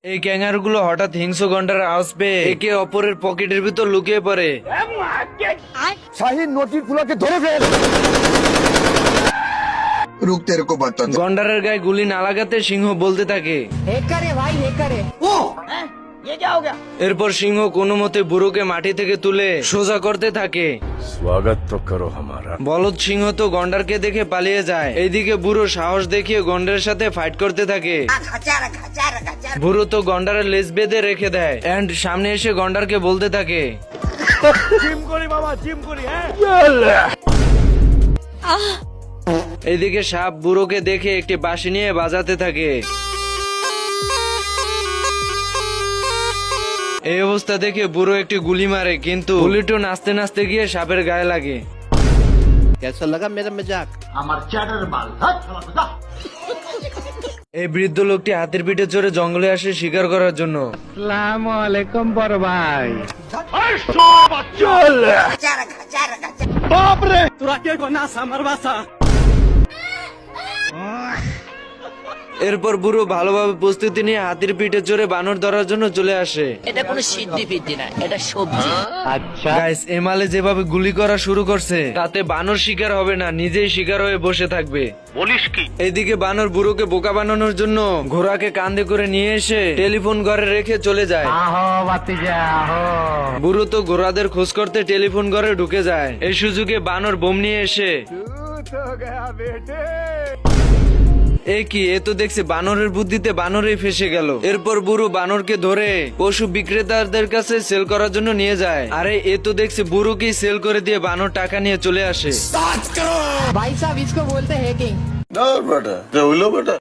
এই ক্যাঙ্গারুগুলো হঠাৎ হিংস্র গন্ডার আওয়াজ পেয়ে একে অপরের পকেটের ভিতর লুকিয়ে পড়ে। শাহিন নটির ফুলাকে ধরে ফেল। रुक तेरे को बताता हूं। গন্ডারের গায়ে গুলি না লাগাতে সিংহ বলতে থাকে। এরপর সিংহ কোনো মতে বুড়োকে মাটি থেকে তুলে সোজা করতে থাকে। स्वागत तो करो हमारा। বলদ সিংহ তো গন্ডারকে দেখে পালিয়ে যায়। এইদিকে বুড়ো সাহস দেখিয়ে গন্ডারের সাথে ফাইট করতে থাকে। বুড়ো তো গন্ডারের লেজ বেঁধে রেখে দেয় এন্ড সামনে এসে গন্ডারকে বলতে থাকে, জিম করি বাবা, জিম করি। হ্যাঁ এইদিকে সাপ বুড়োকে দেখে একটি বাঁশি নিয়ে বাজাতে থাকে। এই অবস্থা দেখে বুড়ো একটি গুলি মারে, কিন্তু গুলিটো নাচতে নাচতে গিয়ে সাপের গায়ে লাগে। कैसा लगा मेरा मजाक? এই বৃদ্ধ লোকটি হাতির পিঠে চড়ে জঙ্গলে আসে শিকার করার জন্য। এরপর বুড়ো ভালোভাবে প্রস্তুতি নিয়ে হাতির পিঠে চড়ে বানর ধরার জন্য চলে আসে। এটা কোনো সিদ্ধি ফিদ্ধি না, এটা সবজি। গাইস, এমালে যেভাবে গুলি করা শুরু করছে তাতে বানর শিকার হবে না, নিজেই শিকার হয়ে বসে থাকবে। বলিস কি? এইদিকে বানর বুড়োকে বোকা বানানোর জন্য ঘোড়াকে কাঁধে করে নিয়ে এসে টেলিফোন ঘরে রেখে চলে যায়। বুড়ো তো ঘোড়াদের খোঁজ করতে টেলিফোন ঘরে ঢুকে যায়। এই সুযোগে বানর বোম নিয়ে এসে এ কি, এ তো দেখছে বানরের বুদ্ধিতে বানরেই ফেসে গেল। এরপর বুড়ো বানরকে ধরে পশু বিক্রেতাদের কাছে সেল করার জন্য নিয়ে যায়। আরে এ তো দেখছে বুড়োকেই সেল করে দিয়ে বানর টাকা নিয়ে চলে আসে। भाई साहब इसको बोलते हैं हैकिंग। ना बेटा, जो लो बेटा।